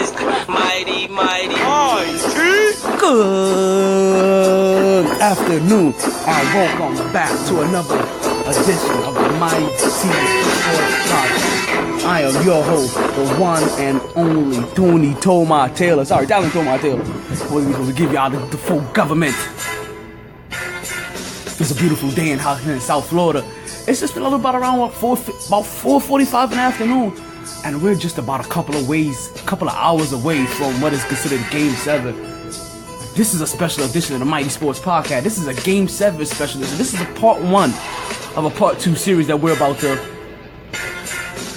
Mighty, mighty. MyT. Good afternoon and welcome back to another edition of the MyT Sports Podcast. I am your host, the one and only Tony Toma Taylor. Sorry, Talon Toma Taylor. We're going to give y'all the full government. It's a beautiful day in here in South Florida. It's just a little about around about 4:45 in the afternoon, and we're just about a couple of hours away from what is considered Game 7. This is a special edition of the MyT Sports Podcast. This is a Game 7 special edition. This is a part 1 of a part 2 series that we're about to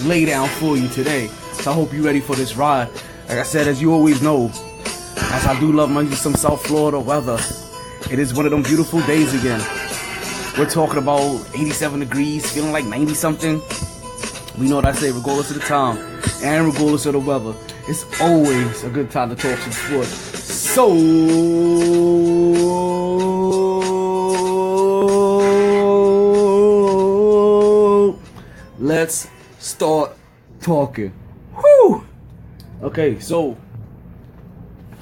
lay down for you today. So I hope you're ready for this ride. Like I said, as you always know, as I do love some South Florida weather, it is one of them beautiful days again. We're talking about 87 degrees, feeling like 90 something. We know what I say, regardless of the time and regardless of the weather, it's always a good time to talk some sports. So let's start talking. Whew. Okay, so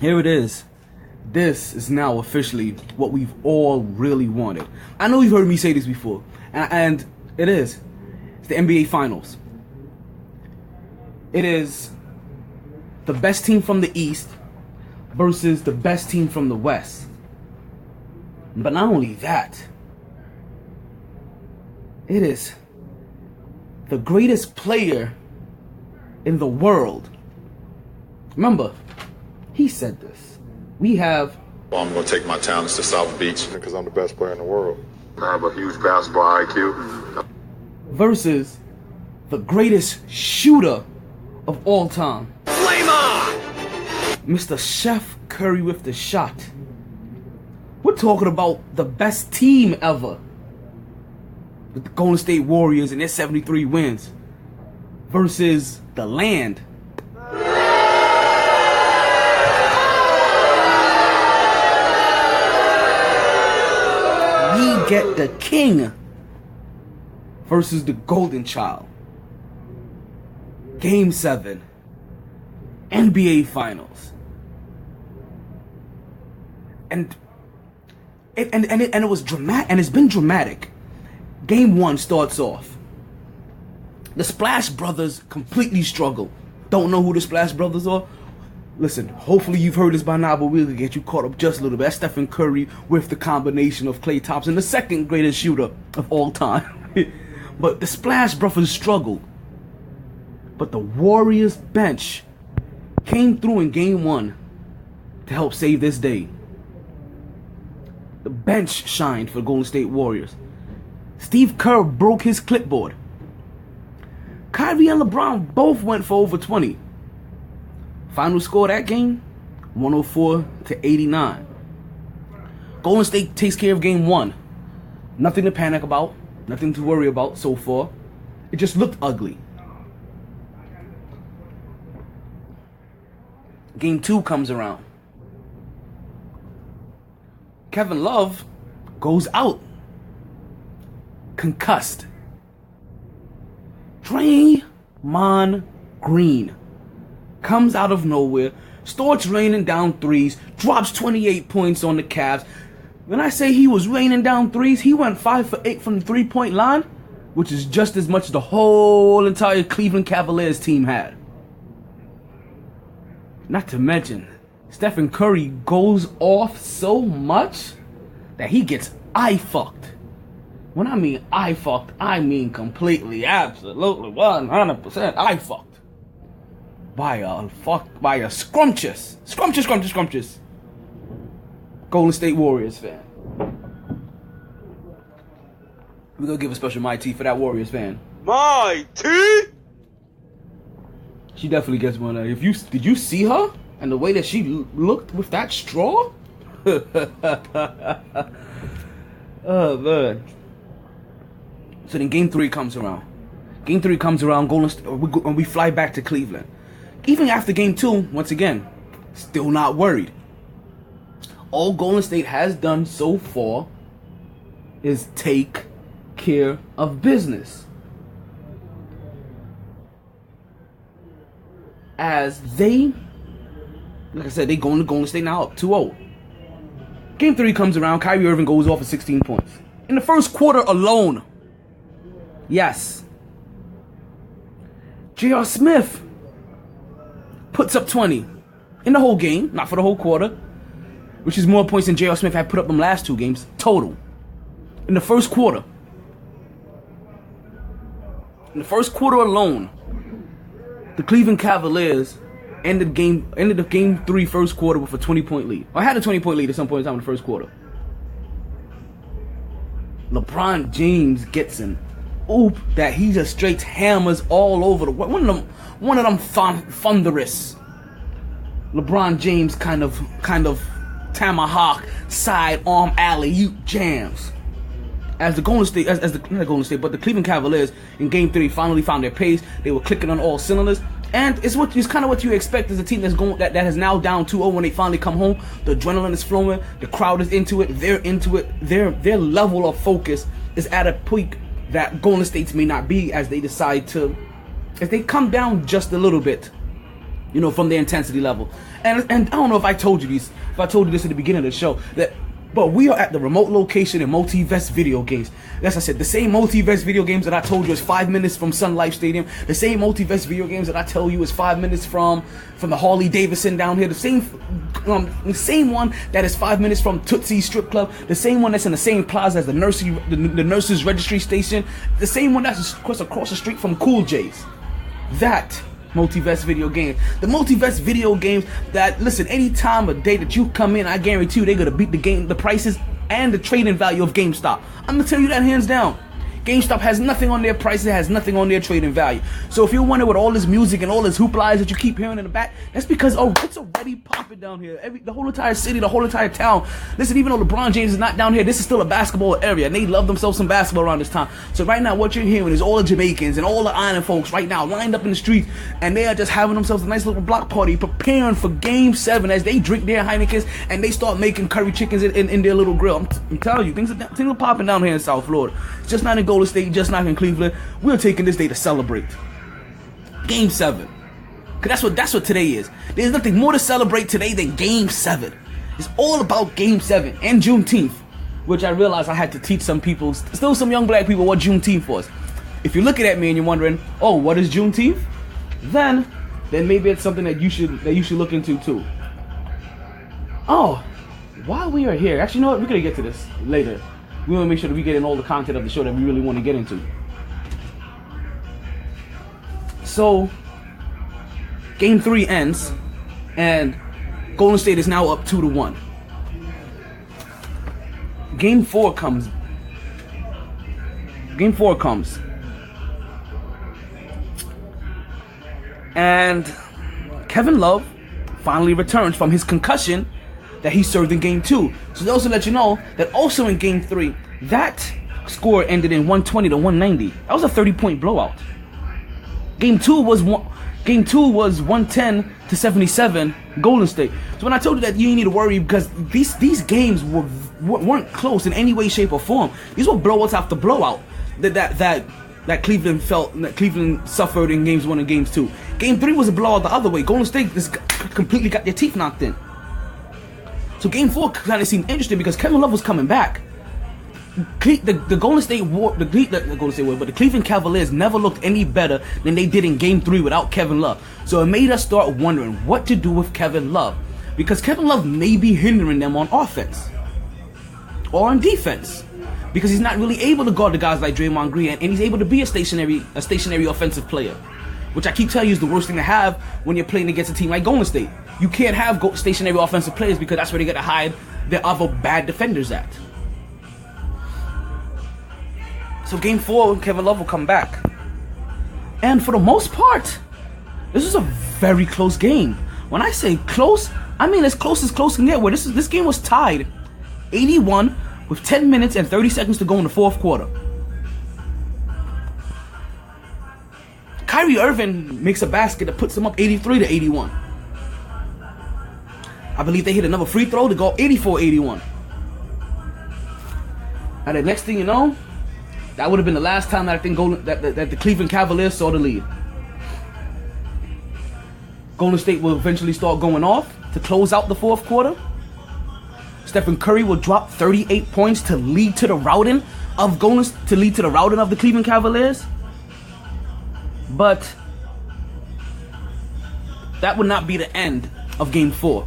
here it is. This is now officially what we've all really wanted. I know you've heard me say this before, and it is. It's the NBA Finals. It is the best team from the East versus the best team from the West. But not only that, it is the greatest player in the world. Remember, he said this. We have... Well, I'm going to take my talents to South Beach because I'm the best player in the world. I have a huge basketball IQ. Versus the greatest shooter of all time. Flame on! Mr. Chef Curry with the shot. We're talking about the best team ever. With the Golden State Warriors and their 73 wins. Versus the land. We get the king versus the golden child. Game 7. NBA Finals. And it was dramatic, and it's been dramatic. Game 1 starts off. The Splash Brothers completely struggle. Don't know who the Splash Brothers are? Listen, hopefully you've heard this by now, but we'll get you caught up just a little bit. That's Stephen Curry with the combination of Klay Thompson, the second greatest shooter of all time. But the Splash Brothers struggled. But the Warriors bench came through in Game 1 to help save this day. The bench shined for the Golden State Warriors. Steve Kerr broke his clipboard. Kyrie and LeBron both went for over 20. Final score of that game, 104-89. Golden State takes care of Game 1. Nothing to panic about, nothing to worry about so far. It just looked ugly. Game 2 comes around. Kevin Love goes out. Concussed. Draymond Green comes out of nowhere, starts raining down threes, drops 28 points on the Cavs. When I say he was raining down threes, he went 5 for 8 from the 3-point line, which is just as much as the whole entire Cleveland Cavaliers team had. Not to mention, Stephen Curry goes off so much that he gets eye-fucked. When I mean eye-fucked, I mean completely, absolutely, 100% eye-fucked. By a scrumptious Golden State Warriors fan. We're gonna give a special MyT for that Warriors fan. MyT! She definitely gets one. Did you see her and the way that she looked with that straw? Oh man. So then Game 3 comes around. Golden State, and we fly back to Cleveland. Even after Game 2, once again, still not worried. All Golden State has done so far is take care of business. As they Like I said, they going to Golden State now up 2-0. Game 3 comes around. Kyrie Irving goes off for 16 points. In the first quarter alone. Yes. J.R. Smith puts up 20 in the whole game, not for the whole quarter, which is more points than J.R. Smith had put up in the last 2 games total. In the first quarter. In the first quarter alone, the Cleveland Cavaliers ended the game 3 first quarter with a 20-point lead. I had a 20-point lead at some point in time in the first quarter. LeBron James gets an oop that he just straight hammers all over the one of them thunderous LeBron James kind of tomahawk side arm alley-oop jams. As the Golden State, not Golden State, but the Cleveland Cavaliers in Game 3 finally found their pace. They were clicking on all cylinders, and it's kind of what you expect as a team that has now down 2-0 when they finally come home. The adrenaline is flowing, the crowd is into it, they're into it. Their level of focus is at a peak that Golden State's may not be as they come down just a little bit, from their intensity level. And I don't know if I told you this at the beginning of the show, but we are at the remote location in Multiverse Video Games. As I said, the same Multiverse Video Games that I told you is 5 minutes from Sun Life Stadium. The same Multiverse Video Games that I tell you is 5 minutes from the Harley Davidson down here. The same one that is 5 minutes from Tootsie Strip Club. The same one that's in the same plaza as the nurses registry station. The same one that's across the street from Cool J's. That Multiverse Video Games. The Multiverse Video Games that, listen, any time of day that you come in, I guarantee you they're gonna beat the prices and the trading value of GameStop. I'm gonna tell you that hands down. GameStop has nothing on their prices, it has nothing on their trading value. So if you're wondering what all this music and all this hoopla that you keep hearing in the back, that's because it's already popping down here. The whole entire city, the whole entire town. Listen, even though LeBron James is not down here, this is still a basketball area, and they love themselves some basketball around this time. So right now, what you're hearing is all the Jamaicans and all the island folks right now lined up in the streets, and they are just having themselves a nice little block party, preparing for Game 7 as they drink their Heinekens and they start making curry chickens in their little grill. I'm telling you, things are popping down here in South Florida. It's just not in Golden State, just not in Cleveland. We're taking this day to celebrate Game 7. Cause that's what today is. There's nothing more to celebrate today than Game 7. It's all about Game 7 and Juneteenth, which I realized I had to teach some people, still some young black people, what Juneteenth was. If you're looking at me and you're wondering, oh, what is Juneteenth? Then maybe it's something that you should look into too. Oh, while we are here, actually, you know what? We're gonna get to this later. We want to make sure that we get in all the content of the show that we really want to get into. So, Game 3 ends, and Golden State is now up 2-1. Game 4 comes. And Kevin Love finally returns from his concussion that he served in Game 2. So they also let you know that also in Game 3, that score ended in 120-190. That was a 30-point blowout. Game 2 was 110-77 Golden State. So when I told you that you didn't need to worry because these games weren't close in any way, shape, or form. These were blowouts after blowout that Cleveland suffered in Games 1 and Games 2. Game 3 was a blowout the other way. Golden State just completely got their teeth knocked in. So Game 4 kind of seemed interesting because Kevin Love was coming back. The Cleveland Cavaliers never looked any better than they did in Game 3 without Kevin Love. So it made us start wondering what to do with Kevin Love, because Kevin Love may be hindering them on offense or on defense, because he's not really able to guard the guys like Draymond Green, and he's able to be a stationary offensive player, which I keep telling you is the worst thing to have when you're playing against a team like Golden State. You can't have stationary offensive players because that's where they get to hide their other bad defenders at. So Game 4, Kevin Love will come back. And for the most part, this is a very close game. When I say close, I mean as close can get. Where this game was tied 81 with 10 minutes and 30 seconds to go in the fourth quarter. Kyrie Irving makes a basket that puts them up 83-81. I believe they hit another free throw to go 84-81. And the next thing you know, that would have been the last time that I think that the Cleveland Cavaliers saw the lead. Golden State will eventually start going off to close out the fourth quarter. Stephen Curry will drop 38 points to lead to the routing of the Cleveland Cavaliers. But that would not be the end of Game 4.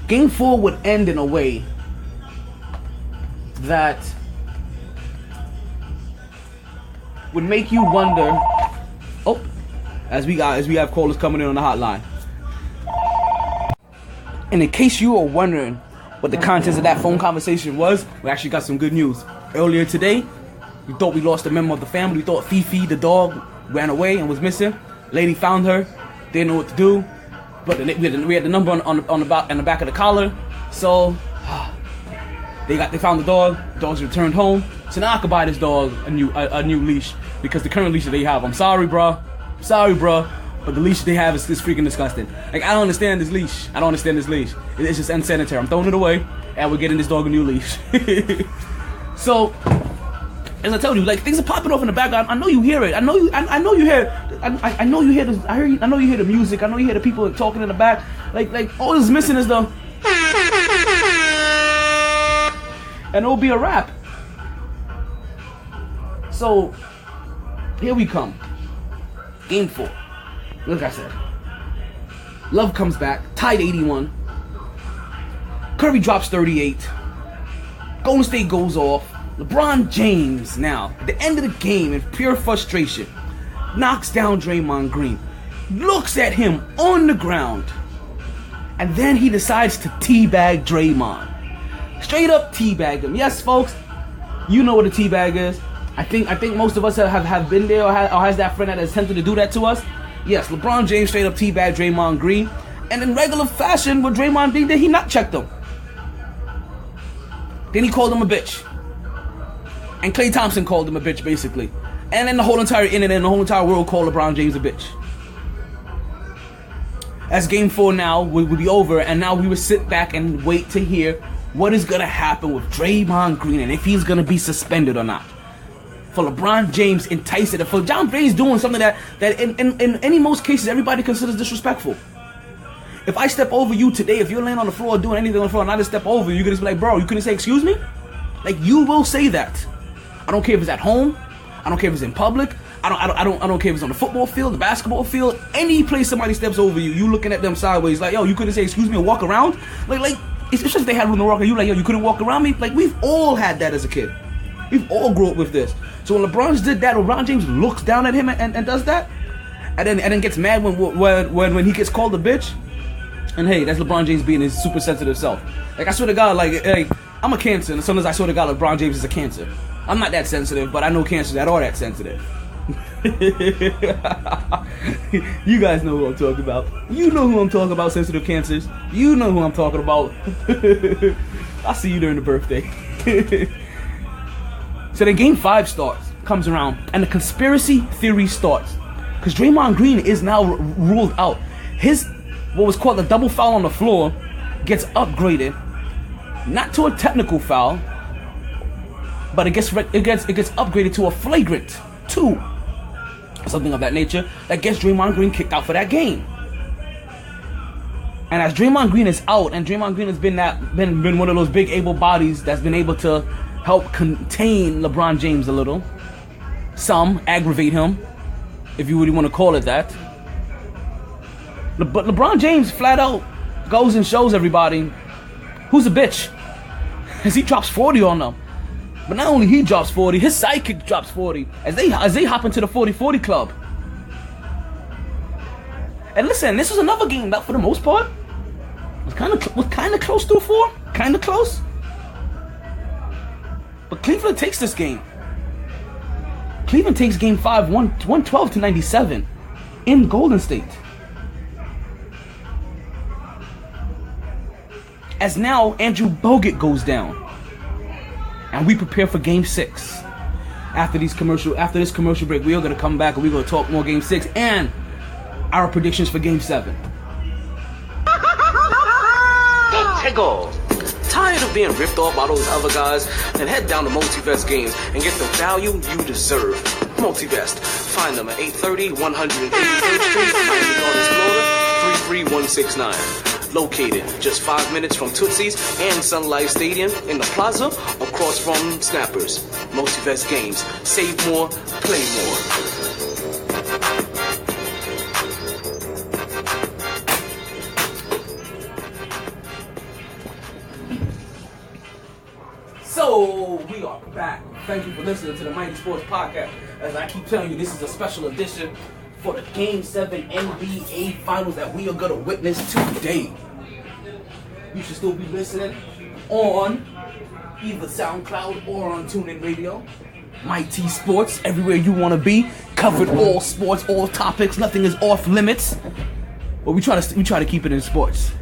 Game 4 would end in a way that would make you wonder. Oh, as we have callers coming in on the hotline. And in case you are wondering what the contents of that phone conversation was, we actually got some good news. Earlier today, we thought we lost a member of the family. We thought Fifi, the dog, ran away and was missing. Lady found her, didn't know what to do, but we had the number on the back of the collar. So they found the dog. The dog's returned home. So now I could buy this dog a new leash, because the current leash that they have, I'm sorry, bruh, but the leash they have is freaking disgusting. Like, I don't understand this leash. It's just unsanitary. I'm throwing it away, and we're getting this dog a new leash. So, as I told you, like, things are popping off in the background. I know you hear it. I know you hear. I know you hear this. I know you hear the music. I know you hear the people talking in the back. Like all that's missing is the, and it'll be a wrap. So, here we come. Game 4. Like I said, Love comes back, tied 81. Curry drops 38. Golden State goes off. LeBron James now, at the end of the game, in pure frustration, knocks down Draymond Green, looks at him on the ground, and then he decides to teabag Draymond. Straight up teabag him. Yes, folks, you know what a teabag is. I think most of us have been there, or has that friend that has attempted to do that to us. Yes, LeBron James straight up teabagged Draymond Green, and in regular fashion, what Draymond did, he not checked him. Then he called him a bitch. And Klay Thompson called him a bitch, basically. And then the whole entire internet and the whole entire world called LeBron James a bitch. As Game 4 now would be over, and now we would sit back and wait to hear what is going to happen with Draymond Green and if he's going to be suspended or not. For LeBron James enticing it, for John Bray's doing something that in most cases everybody considers disrespectful. If I step over you today, if you're laying on the floor doing anything on the floor and I just step over you, you're going to be like, bro, you couldn't say excuse me? Like, you will say that. I don't care if it's at home. I don't care if it's in public. I don't care if it's on the football field, the basketball field, any place somebody steps over you, you looking at them sideways like, yo, you couldn't say excuse me or walk around? Like it's just if they had room to walk around, you like, yo, you couldn't walk around me? Like, we've all had that as a kid. We've all grew up with this. So when LeBron did that, LeBron James looks down at him and does that, and then gets mad when he gets called a bitch. And hey, that's LeBron James being his super sensitive self. Like, I swear to God, like, hey, I'm a Cancer, and sometimes I swear to God, LeBron James is a Cancer. I'm not that sensitive, but I know Cancers that are that sensitive. You guys know who I'm talking about. You know who I'm talking about, sensitive Cancers. You know who I'm talking about. I'll see you during the birthday. So then Game 5 comes around, and the conspiracy theory starts. Because Draymond Green is now ruled out. His, what was called a double foul on the floor, gets upgraded, not to a technical foul, but it gets upgraded to a flagrant 2, something of that nature, that gets Draymond Green kicked out for that game. And as Draymond Green is out, and Draymond Green has been one of those big able bodies that's been able to help contain LeBron James a little, some aggravate him, if you really want to call it that. But LeBron James flat out goes and shows everybody who's a bitch, as he drops 40 on them. But not only he drops 40, his sidekick drops 40 as they hop into the 40-40 club. And listen, this was another game that, for the most part, was kind of close to a 4, kind of close. But Cleveland takes this game. Cleveland takes Game 5, 112-97, in Golden State. As now Andrew Bogut goes down. And we prepare for Game 6. After this commercial break, we are going to come back and we're going to talk more Game 6 and our predictions for Game 7. Tickle. Tired of being ripped off by those other guys? Then head down to Multivest Games and get the value you deserve. Multivest. Find them at 830 183rd Street, Miami Gardens, Florida. E44169. Located just 5 minutes from Tootsie's and Sun Life Stadium in the plaza across from Snappers. Multivest Games. Save more, play more. So, we are back. Thank you for listening to the MyT Sports Podcast. As I keep telling you, this is a special edition for the Game 7 NBA Finals that we are going to witness today. You should still be listening on either SoundCloud or on TuneIn Radio. MyT Sports, everywhere you want to be. Covered all sports, all topics. Nothing is off limits. But we try to keep it in sports.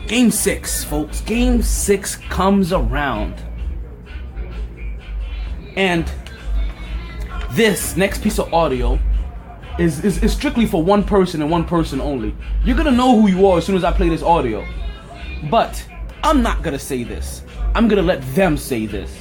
Game 6, folks. Game 6 comes around. And this next piece of audio is strictly for one person and one person only. You're gonna know who you are as soon as I play this audio. But I'm not gonna say this. I'm gonna let them say this.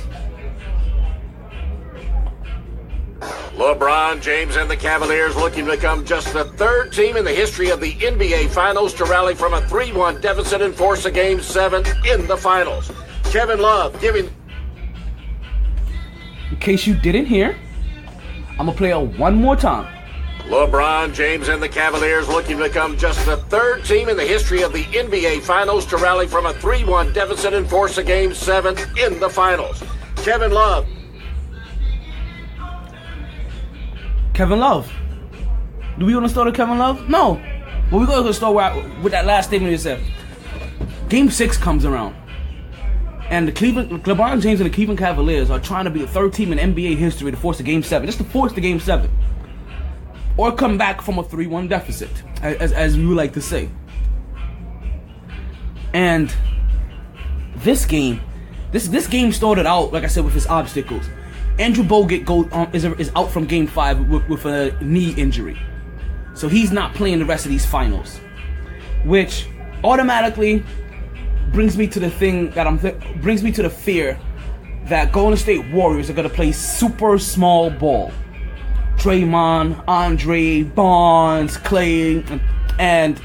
LeBron James and the Cavaliers looking to become just the third team in the history of the NBA Finals to rally from a 3-1 deficit and force a Game 7 in the Finals. Kevin Love giving... In case you didn't hear, I'm gonna play it one more time. LeBron James and the Cavaliers looking to become just the third team in the history of the NBA Finals to rally from a 3-1 deficit and force a Game 7 in the Finals. Kevin Love. Kevin Love. Do we want to start with Kevin Love? No. But we're going to start with that last statement you said. Game 6 comes around. And LeBron James and the Cleveland Cavaliers are trying to be the third team in NBA history to force a Game 7. Just to force the Game 7. Or come back from a 3-1 deficit, as we would like to say. And this game started out, like I said, with his obstacles. Andrew Bogut is out from Game 5 with a knee injury. So he's not playing the rest of these finals. Which automatically brings me to the fear that Golden State Warriors are going to play super small ball. Draymond, Andre, Barnes, Clay, and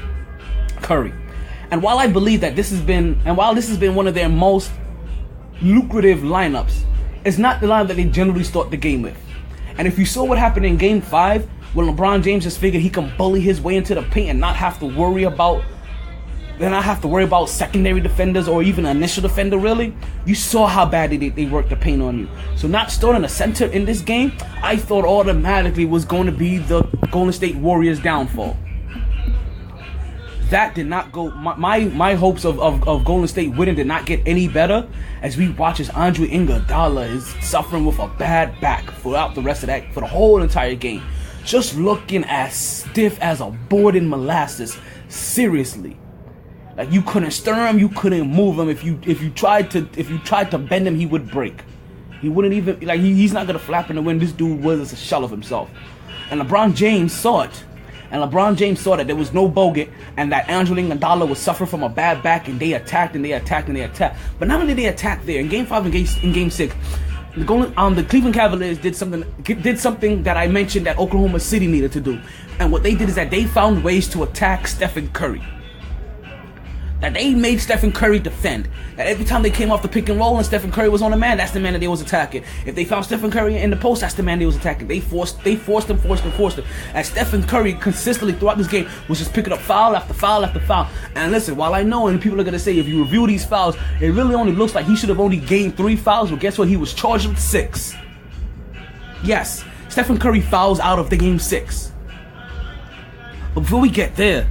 Curry. And while I believe that this has been one of their most lucrative lineups, it's not the lineup that they generally start the game with. And if you saw what happened in Game 5, when LeBron James just figured he can bully his way into the paint and not have to worry about secondary defenders or even an initial defender, really, you saw how bad they worked the paint on you. So not starting a center in this game, I thought automatically was going to be the Golden State Warriors' downfall. That did not go. My hopes of Golden State winning did not get any better as we watch as Andre Iguodala is suffering with a bad back for the whole entire game, just looking as stiff as a board in molasses. Seriously, like you couldn't stir him, you couldn't move him. If you tried to bend him, he would break. He wouldn't even he's not gonna flap in the wind. This dude was a shell of himself, and LeBron James saw it. And LeBron James saw that there was no Bogut and that Andre Iguodala was suffering from a bad back, and they attacked. But not only did they attack there, in Game 5 and in Game 6, the Cleveland Cavaliers did something that I mentioned that Oklahoma City needed to do. And what they did is that they found ways to attack Stephen Curry. That they made Stephen Curry defend. That every time they came off the pick and roll and Stephen Curry was on the man, that's the man that they was attacking. If they found Stephen Curry in the post, that's the man they was attacking. They forced him. As Stephen Curry consistently throughout this game was just picking up foul after foul after foul. And listen, while I know, and people are gonna say if you review these fouls, it really only looks like he should have only gained 3 fouls. But guess what? He was charged with 6. Yes, Stephen Curry fouls out of the Game 6. But before we get there,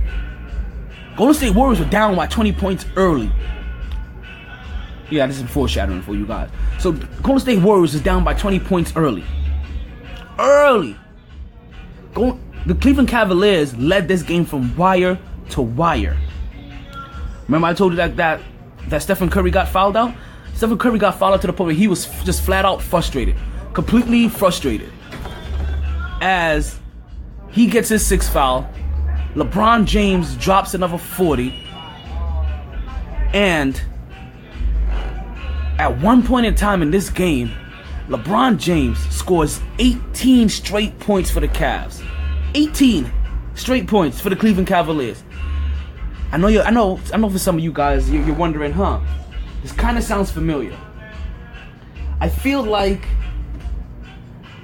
Golden State Warriors were down by 20 points early. Yeah, this is foreshadowing for you guys. So, Golden State Warriors is down by 20 points early. The Cleveland Cavaliers led this game from wire to wire. Remember I told you that Stephen Curry got fouled out? Stephen Curry got fouled out to the point where he was just flat out frustrated. Completely frustrated. As he gets his 6th foul, LeBron James drops another 40, and at one point in time in this game, LeBron James scores 18 straight points for the Cavs. 18 Straight points for the Cleveland Cavaliers. I know for some of you guys, you're wondering, this kind of sounds familiar. I feel like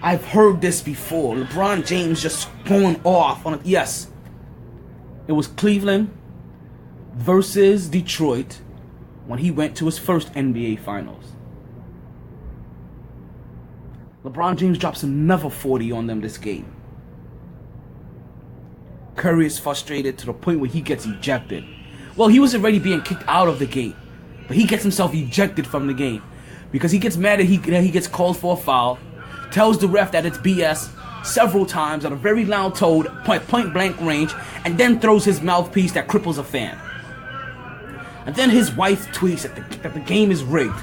I've heard this before. LeBron James just going off on it. Yes. It was Cleveland versus Detroit when he went to his first NBA Finals. LeBron James drops another 40 on them this game. Curry is frustrated to the point where he gets ejected. Well, he was already being kicked out of the game, but he gets himself ejected from the game because he gets mad that he gets called for a foul, tells the ref that it's BS several times at a very loud tone, point blank range, and then throws his mouthpiece that cripples a fan. And then his wife tweets that the game is rigged.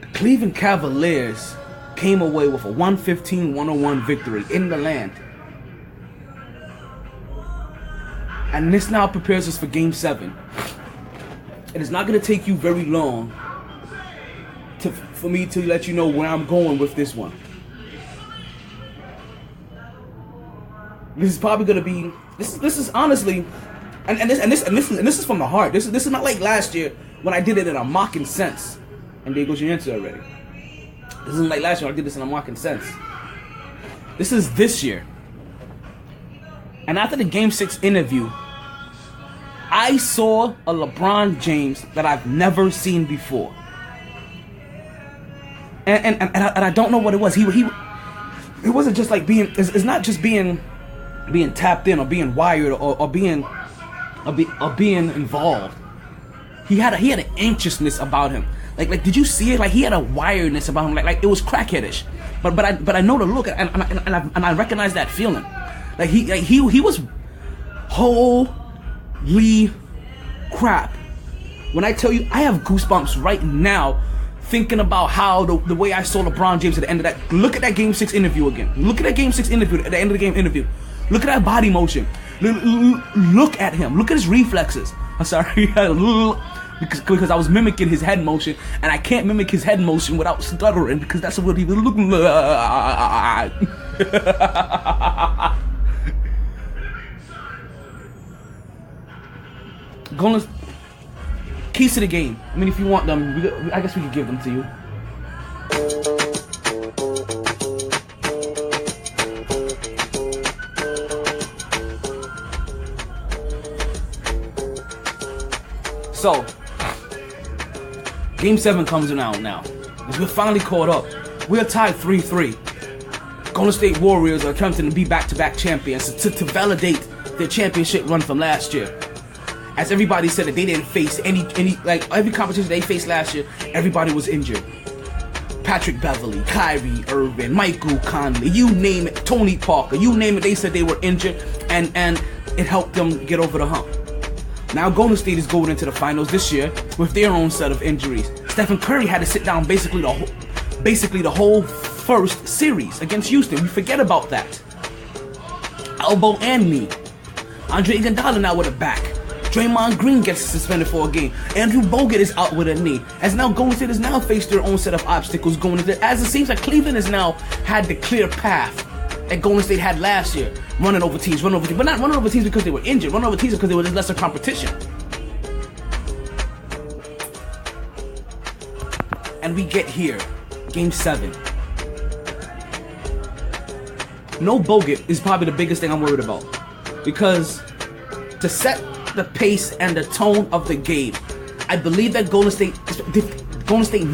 The Cleveland Cavaliers came away with a 115-101 victory in the land. And this now prepares us for Game 7. It is not going to take you very long for me to let you know where I'm going with this one. This is probably going to be... This is honestly... And this is from the heart. This is not like last year when I did it in a mocking sense. And there goes your answer already. This isn't like last year when I did this in a mocking sense. This is this year. And after the Game 6 interview, I saw a LeBron James that I've never seen before. And I don't know what it was. He it wasn't just like being... It's not just being tapped in or being wired or being involved. He had an anxiousness about him. Like did you see it? Like he had a wiredness about him. Like it was crackheadish. But I know the look and I recognize that feeling. Like he was holy crap. When I tell you, I have goosebumps right now thinking about how the way I saw LeBron James at the end of that. Look at that Game 6 interview again. Look at that Game 6 interview at the end of the game interview. Look at that body motion. Look at him. Look at his reflexes. I'm sorry. Because I was mimicking his head motion, and I can't mimic his head motion without stuttering because that's what he was looking like. Keys to the game. I mean, if you want them, I guess we could give them to you. So, Game 7 comes around now. We're finally caught up. We're tied 3-3. Golden State Warriors are attempting to be back-to-back champions to validate their championship run from last year. As everybody said that they didn't face any like every competition they faced last year, everybody was injured. Patrick Beverley, Kyrie Irving, Michael Conley, you name it, Tony Parker, you name it, they said they were injured and it helped them get over the hump. Now Golden State is going into the finals this year with their own set of injuries. Stephen Curry had to sit down basically the whole first series against Houston. We forget about that. Elbow and knee. Andre Iguodala now with a back. Draymond Green gets suspended for a game. Andrew Bogut is out with a knee. As now Golden State has now faced their own set of obstacles going into it. As it seems like Cleveland has now had the clear path that Golden State had last year. Running over teams. But not running over teams because they were injured. Running over teams because they were lesser competition. And we get here. Game 7. No Bogut is probably the biggest thing I'm worried about. Because to set the pace and the tone of the game, I believe that Golden State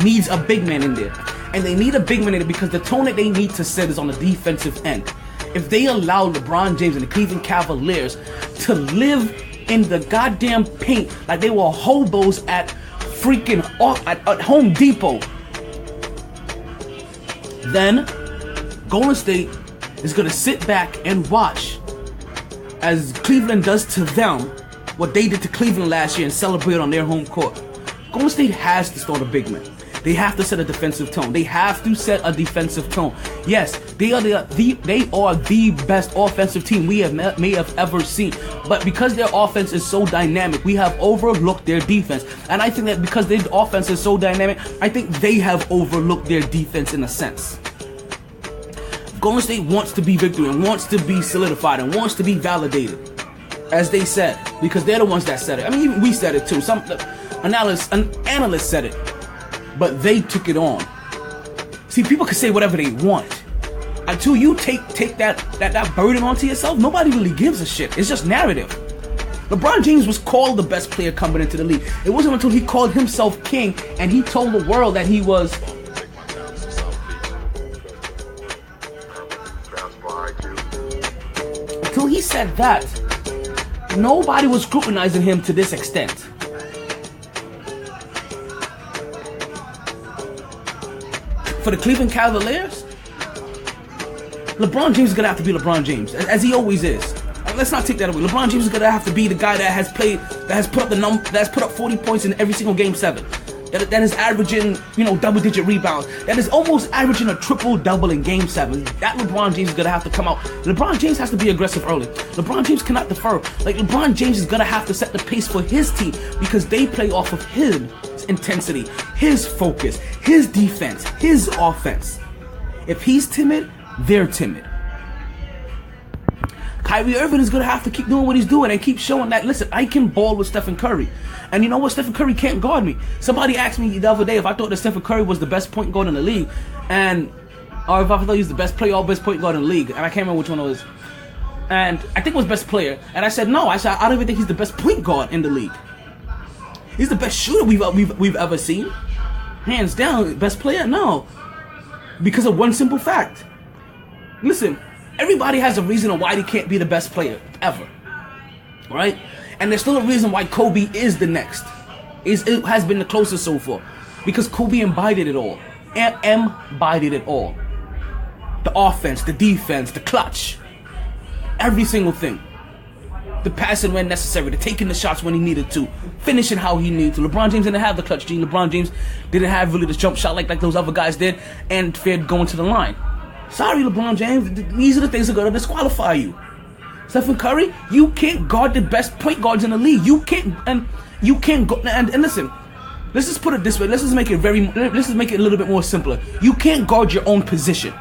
needs a big man in there. And they need a big man in there because the tone that they need to set is on the defensive end. If they allow LeBron James and the Cleveland Cavaliers to live in the goddamn paint like they were hobos at freaking at Home Depot, then Golden State is going to sit back and watch as Cleveland does to them what they did to Cleveland last year and celebrate on their home court. Golden State has to start a big man. They have to set a defensive tone. They have to set a defensive tone. Yes, they are the best offensive team we may have ever seen. But because their offense is so dynamic, we have overlooked their defense. And I think that because their offense is so dynamic, I think they have overlooked their defense in a sense. Golden State wants to be victory and wants to be solidified and wants to be validated, as they said, because they're the ones that said it. I mean, even we said it too. Some analysts said it, but they took it on. See, people can say whatever they want. Until you take that burden onto yourself, nobody really gives a shit. It's just narrative. LeBron James was called the best player coming into the league. It wasn't until he called himself king and he told the world that he was. Until he said that, nobody was scrutinizing him to this extent. For the Cleveland Cavaliers, LeBron James is gonna have to be LeBron James, as he always is. Let's not take that away. LeBron James is gonna have to be the guy that has put up 40 points in every single game 7. That is averaging, double-digit rebounds. That is almost averaging a triple-double in game 7. That LeBron James is gonna have to come out. LeBron James has to be aggressive early. LeBron James cannot defer. Like, LeBron James is gonna have to set the pace for his team because they play off of his intensity, his focus, his defense, his offense. If he's timid, they're timid. Kyrie Irving is going to have to keep doing what he's doing and keep showing that, listen, I can ball with Stephen Curry. And you know what? Stephen Curry can't guard me. Somebody asked me the other day if I thought that Stephen Curry was the best point guard in the league, or if I thought he was the best player or best point guard in the league, and I can't remember which one it was. And I think it was best player. And I said, no, I don't even think he's the best point guard in the league. He's the best shooter we've ever seen. Hands down, best player? No. Because of one simple fact. Listen, everybody has a reason on why they can't be the best player ever, right? And there's still a reason why Kobe is the next. It has been the closest so far, because Kobe embodied it all. Embodied it all. The offense, the defense, the clutch, every single thing. The passing when necessary, the taking the shots when he needed to, finishing how he needed to. LeBron James didn't have the clutch gene. LeBron James didn't have really the jump shot like those other guys did, and feared going to the line. Sorry, LeBron James, these are the things that are going to disqualify you. Stephen Curry, you can't guard the best point guards in the league. You can't go. And listen, let's just put it this way. Let's just make it a little bit more simpler. You can't guard your own position.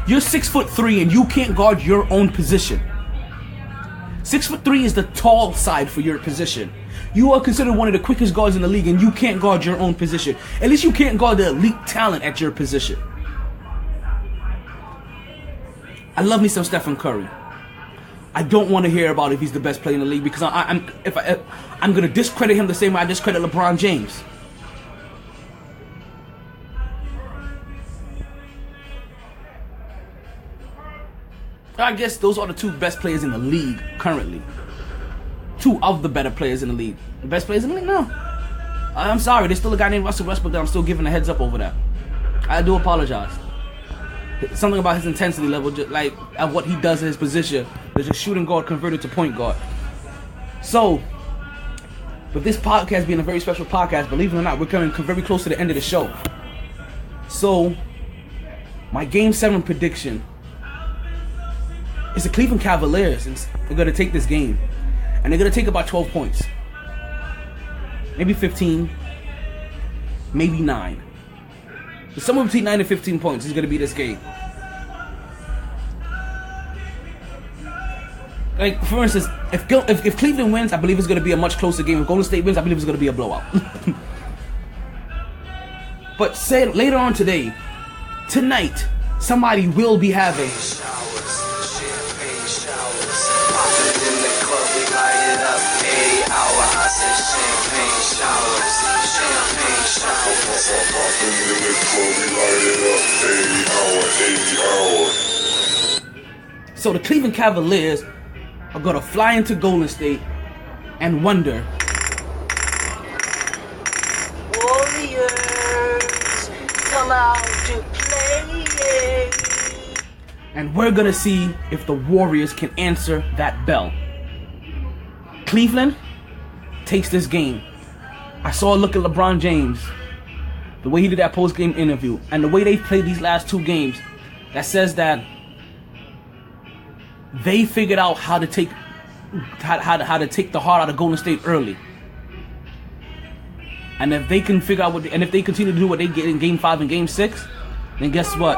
You're 6'3" and you can't guard your own position. 6'3" is the tall side for your position. You are considered one of the quickest guards in the league and you can't guard your own position. At least you can't guard the elite talent at your position. I love me some Stephen Curry. I don't want to hear about if he's the best player in the league because I'm going to discredit him the same way I discredit LeBron James. I guess those are the two best players in the league currently. Two of the better players in the league. The best players in the league? No. I'm sorry. There's still a guy named Russell Westbrook that I'm still giving a heads up over that. I do apologize. Something about his intensity level, just like at what he does in his position, there's a shooting guard converted to point guard. So, with this podcast being a very special podcast, believe it or not, we're coming very close to the end of the show. So, my Game 7 prediction is the Cleveland Cavaliers. And they're going to take this game, and they're going to take about 12 points. Maybe 15, maybe 9. But somewhere between 9 and 15 points is going to be this game. Like, for instance, if Cleveland wins, I believe it's going to be a much closer game. If Golden State wins, I believe it's going to be a blowout. But say later on tonight, somebody will be having So the Cleveland Cavaliers are going to fly into Golden State and wonder, Warriors, come out to play. And we're going to see if the Warriors can answer that bell. Cleveland takes this game. I saw a look at LeBron James, the way he did that post-game interview, and the way they played these last 2 games, that says that they figured out how to take the heart out of Golden State early. And if they can figure out if they continue to do what they get in Game 5 and Game 6, then guess what?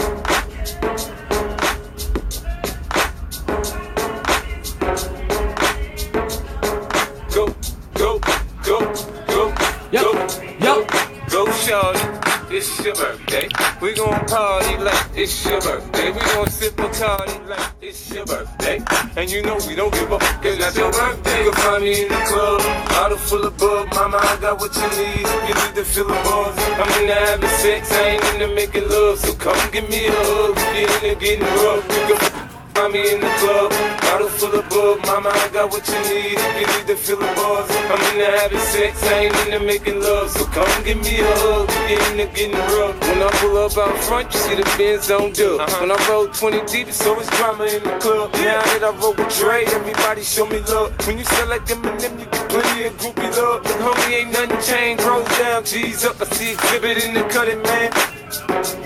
We gon' party like it's your birthday. We gon' sip a party like it's your birthday. And you know we don't give a fuck, it's not your birthday. You can find me in the club, bottle full of bug. Mama, I got what you need. You need to feel the buzz. I'm into having sex, I ain't into making love. So come give me a hug. If you're into getting rough, you can find me in the club, bottle full of bug. Mama, I got what you need. You need to feel the buzz. I'm into having sex, I ain't into making love. So come give me a hug. If you're into getting rough. When I pull up out front, you see the Benz on dub. When I roll 20 deep, it's always drama in the club. Now that I roll with Dre, everybody show me love. When you sell like them and them, you get plenty of groupie love. But homie, ain't nothing changed. Roll down, G's up. I see exhibit in the cutting, man.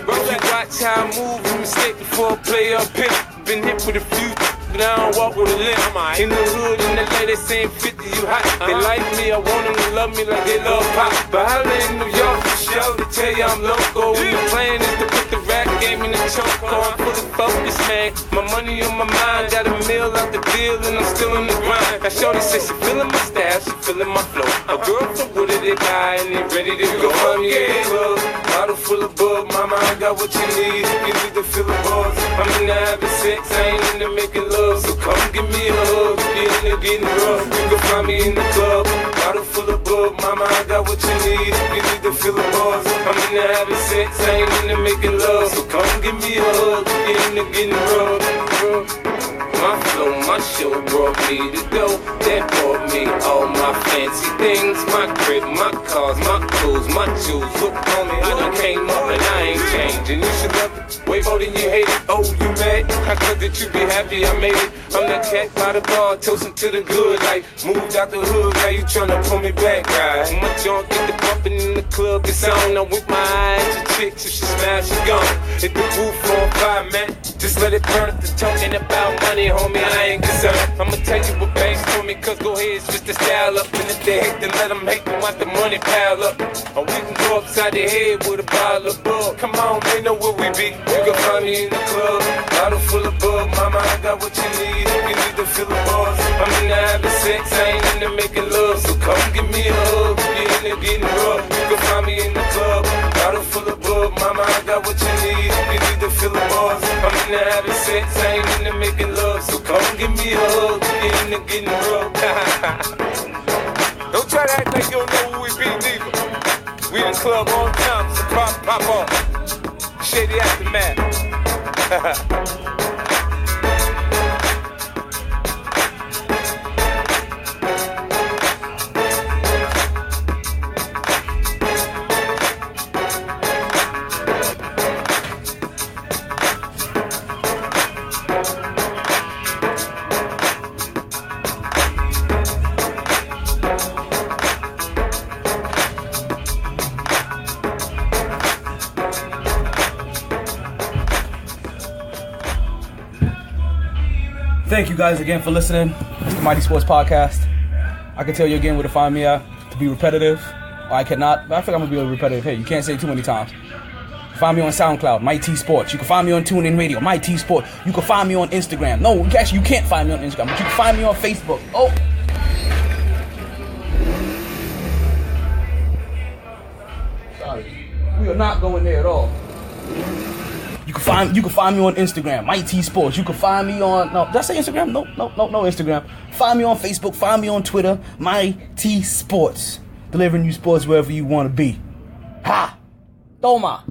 Bro, you watch how I move, you mistake before I play up pimp. Been hit with a few, but I don't walk with a limp. In the hood, in the LA, they saying 50, you hot. They like me, I want them to love me like they love pop. But I live in New York for sure, they tell you I'm loco. The plan is to put the rap game in the choke. I'm fully focused, man. My money on my mind, got a meal out the deal, and I'm still on the grind. Now shorty says she feeling my style, she feeling my flow. A girl from Wooded, they buy, and they ready to go. I'm in the club, bottle full of bug. Mama, I got what you need. You need to feel the buzz. I'm into having sex, I ain't into making love. So come give me a hug. If you're into getting rough, you can find me in the club, bottle full of bug. Mama, I got what you need. You need to feel the buzz. I'm into having sex, I ain't into making love. So come give me a hug. If you're into getting rough. My flow, my show brought me the dough that brought me all my fancy things. My crib, my cars, my clothes, my shoes. Look on me, I done came up and I ain't changing. You should love it way more than you hate it. Oh, you mad? I thought that you be happy I made it. I'm that cat by the bar, toasting to the good. Like, moved out the hood, now you tryna pull me back, right? My junk get the bumping in the club, it's on. I'm with my eyes, your chicks, if she smash, she gone. Hit the roof on fire, man. Just let it burn if they're talking about money, homie, I ain't concerned. I'ma tell you what banks told me, cause go ahead, switch the style up. And if they hate, then let them hate, then watch the money pile up. Or we can go upside their head with a bottle of bug. Come on, they know where we be. You can find me in the club, bottle full of bug. Mama, I got what you need. You need to feel the buzz. I'm into having sex, I ain't into making love. So come give me a hug. If you're into getting rough, you can find me in the club, bottle full of bug. Mama, I got what you need. You need to feel the buzz. I'm into having sex, I ain't into making love. So come give me a hug. If you're into getting rough. Don't try to act like you don't know who we be, neither. We in the club all the time, so pop off. Shady Aftermath. Thank you guys again for listening to MyT Sports Podcast. I can tell you again where to find me at, to be repetitive. I cannot, but I think I'm going to be repetitive. Hey, you can't say it too many times. Find me on SoundCloud, MyT Sports. You can find me on TuneIn Radio, MyT Sports. You can find me on Instagram. No, actually, you can't find me on Instagram, but you can find me on Facebook. Oh. Sorry. We are not going there at all. You can find me on Instagram, MyT Sports. You can find me on, no, did I say Instagram? No Instagram. Find me on Facebook, find me on Twitter, MyT Sports. Delivering you sports wherever you want to be. Ha! Toma!